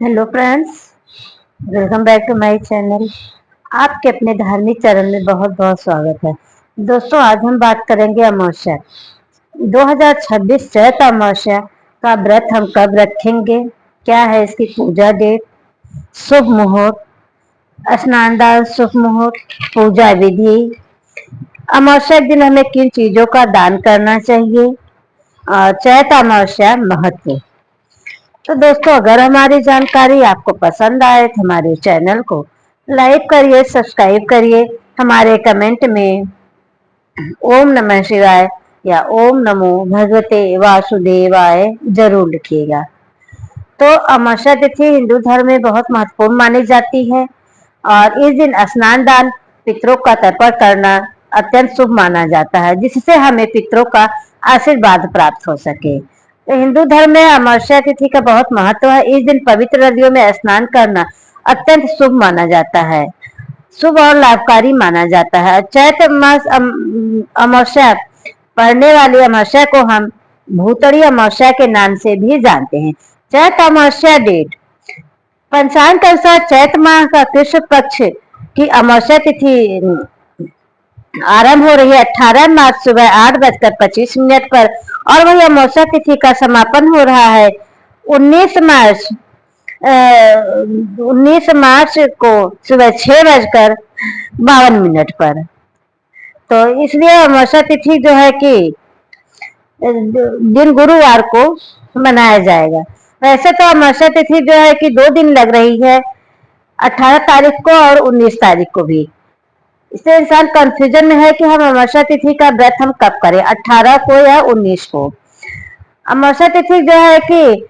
Hello friends, welcome back to my channel. आपके अपने धार्मिक चैनल में बहुत बहुत स्वागत है। दोस्तों, आज हम बात करेंगे अमावस्या 2026 चैत्र अमावस्या का व्रत हम कब रखेंगे, क्या है इसकी पूजा डेट, शुभ मुहूर्त, स्नान दान शुभ मुहूर्त, पूजा विधि, अमावस्या के दिन हमें किन चीजों का दान करना चाहिए और चैत्र अमावस्या महत्व। तो दोस्तों, अगर हमारी जानकारी आपको पसंद आए तो हमारे चैनल को लाइक करिए, सब्सक्राइब करिए, हमारे कमेंट में ओम नमः शिवाय या ओम नमो भगवते वासुदेवाय जरूर लिखिएगा। तो अमावस्या तिथि हिंदू धर्म में बहुत महत्वपूर्ण मानी जाती है और इस दिन स्नान दान पितरों का तर्पण करना अत्यंत शुभ माना जाता है, जिससे हमें पितरों का आशीर्वाद प्राप्त हो सके। तो हिंदू धर्म में अमावस्या तिथि का बहुत महत्व है। इस दिन पवित्र नदियों में स्नान करना अत्यंत शुभ माना जाता है, शुभ और लाभकारी माना जाता है। चैत्र मास अमावस्या पड़ने वाली अमावस्या को हम भूतड़ी अमावस्या के नाम से भी जानते हैं। चैत्र अमावस्या डेट पंचांग के अनुसार चैत्र माह का कृष्ण पक्ष की अमावस्या तिथि आरंभ हो रही है 18 मार्च सुबह 8:25 पर और वही अमावस्या तिथि का समापन हो रहा है 19 मार्च 19 मार्च को सुबह 6:52 पर। तो इसलिए अमावस्या तिथि जो है कि दिन गुरुवार को मनाया जाएगा। वैसे तो अमावस्या तिथि जो है कि 2 दिन लग रही है, 18 तारीख को और 19 तारीख को भी। इससे इंसान कंफ्यूजन में है कि हम अमावस्या तिथि का व्रत हम कब करें, 18 को या 19 को। अमावस्या तिथि जो है कि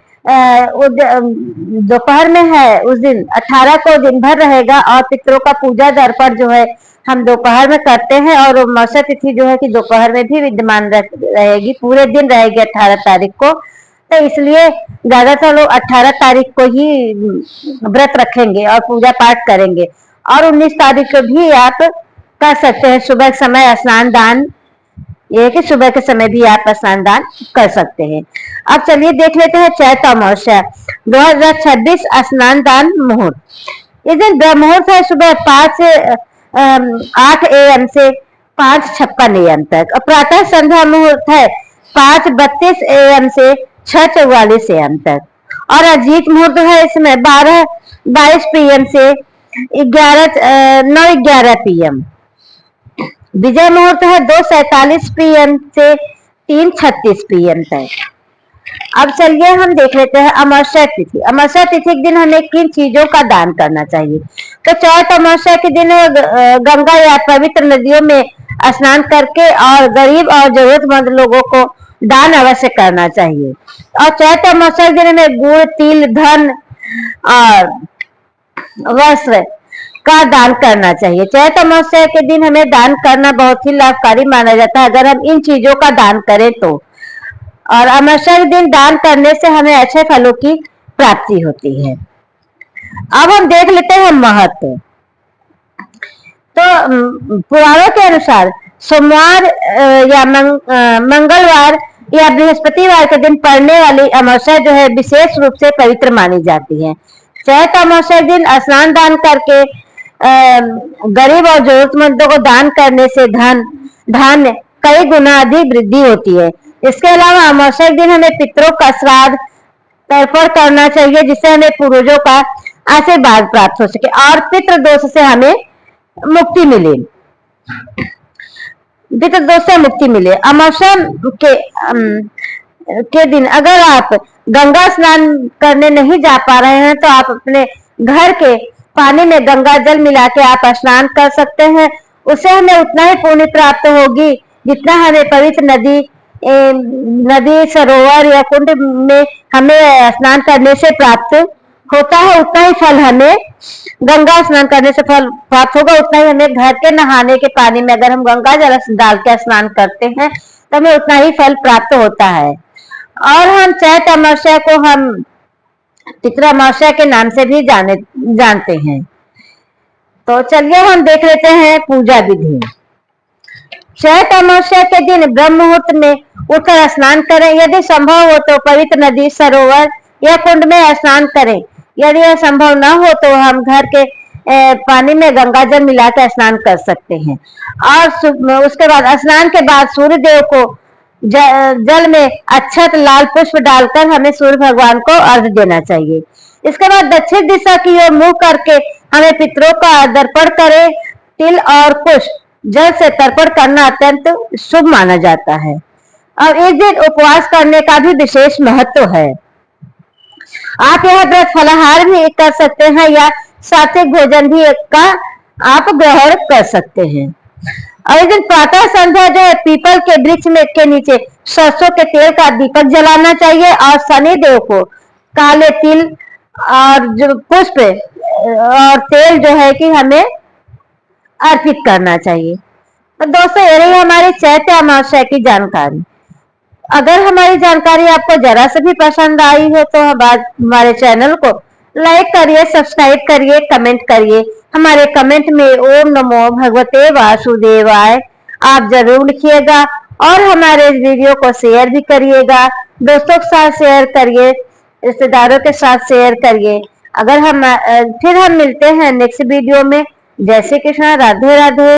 दोपहर में है, उस दिन 18 को दिन भर रहेगा और पितरों का पूजा दर्पण जो है हम दोपहर में करते हैं और अमावस्या तिथि जो है कि दोपहर में भी विद्यमान रहेगी, पूरे दिन रहेगी 18 तारीख को। तो इसलिए ज्यादातर लोग 18 तारीख को ही व्रत रखेंगे और पूजा पाठ करेंगे और 19 तारीख को भी आप कर सकते हैं। सुबह के समय स्नान दान, ये कि सुबह के समय भी आप स्नान दान कर सकते हैं। अब चलिए देख लेते हैं चैत्र अमावस्या 2026 स्नान दान मुहूर्त। इस दिन ब्रह्म मुहूर्त है सुबह 8 AM से 5:56 AM तक और प्रातः संध्या मुहूर्त है 5:32 AM से 6:44 AM तक और अजीत मुहूर्त है इसमें 12:22 PM से 9:11 PM। विजय मुहूर्त है 2:47 PM से 3:36 PM तक। अब चलिए हम देख लेते हैं अमावस्या तिथि। अमावस्या तिथि के दिन हमें किन चीजों का दान करना चाहिए। तो चौथ अमावस्या के दिन गंगा या पवित्र नदियों में स्नान करके और गरीब और जरूरतमंद लोगों को दान अवश्य करना चाहिए। और चैत्र अमावस्या के दिन हमें गुड़, तिल, धन और वस्त्र का दान करना चाहिए। चैत्र अमावस्या के दिन हमें दान करना बहुत ही लाभकारी माना जाता है अगर हम इन चीजों का दान करें तो। और अमावस्या के दिन दान करने से हमें अच्छे फलों की प्राप्ति होती है। अब हम देख लेते हैं महत्व। तो पुराणों के अनुसार सोमवार या मंगलवार या बृहस्पतिवार के दिन पड़ने वाली अमावस्या जो है विशेष रूप से पवित्र मानी जाती है। चैत्र अमावस्या दिन स्नान दान करके गरीब और जरूरतमंदों को दान करने से धन धान्य कई गुना अधिक वृद्धि होती है। इसके अलावा अमावस्या के दिन हमें पितरों का श्राद्ध तर्पण करना चाहिए, जिससे हमें पूर्वजों का आशीर्वाद प्राप्त हो सके और पितृ दोष से हमें मुक्ति मिले, पितृ दोष से मुक्ति मिले। अमावस्या के दिन अगर आप गंगा स्नान करने नहीं जा पा रहे हैं तो आप अपने घर के पानी में गंगा जल मिला के आप स्नान कर सकते हैं। उससे हमें उतना ही पुण्य प्राप्त होगी जितना हमें पवित्र नदी सरोवर या कुंड में हमें स्नान करने से प्राप्त होता है। उतना ही फल हमें गंगा स्नान करने से फल प्राप्त होगा, उतना ही हमें घर के नहाने के पानी में अगर हम गंगा जल डाल के स्नान करते हैं तो हमें उतना ही फल प्राप्त होता है। और हम चैत्र अमावस्या को हम पितृ अमावस्या के नाम से भी जानते हैं। तो चलिए हम देख लेते हैं पूजा विधि। चैत्र अमावस्या के दिन ब्रह्म मुहूर्त में उठकर स्नान करें, यदि संभव हो तो पवित्र नदी, सरोवर या कुंड में स्नान करें। यदि यह संभव ना हो तो हम घर के पानी में गंगा जल मिला कर स्नान कर सकते हैं। और उसके बाद स्नान के बाद सूर्य देव को जल में अक्षत लाल पुष्प डालकर हमें सूर्य भगवान को अर्घ्य देना चाहिए। इसके बाद दक्षिण दिशा की ओर मुंह करके हमें पितरों का तर्पण करें। तिल और पुष्प जल से तर्पण करना अत्यंत शुभ माना जाता है। और इस दिन उपवास करने का भी विशेष महत्व है। आप यह व्रत फलाहार भी कर सकते हैं या सात्विक भोजन भी का आप ग्रहण कर सकते हैं। और इस दिन प्रातः संध्या जो है पीपल के वृक्ष में के नीचे सरसों के तेल का दीपक जलाना चाहिए और शनि देव को काले तिल और जो पुष्प और तेल जो है कि हमें अर्पित करना चाहिए। तो दोस्तों ये रही हमारी चैत्र अमावस्या की जानकारी। अगर हमारी जानकारी आपको जरा से भी पसंद आई हो तो हमारे चैनल को लाइक करिए, सब्सक्राइब करिए, कमेंट करिए। हमारे कमेंट में ओम नमो भगवते वासुदेवाय आप जरूर लिखिएगा और हमारे वीडियो को शेयर भी करिएगा। दोस्तों के साथ शेयर करिए, रिश्तेदारों के साथ शेयर करिए। फिर हम मिलते हैं नेक्स्ट वीडियो में। जय श्री कृष्ण, राधे राधे।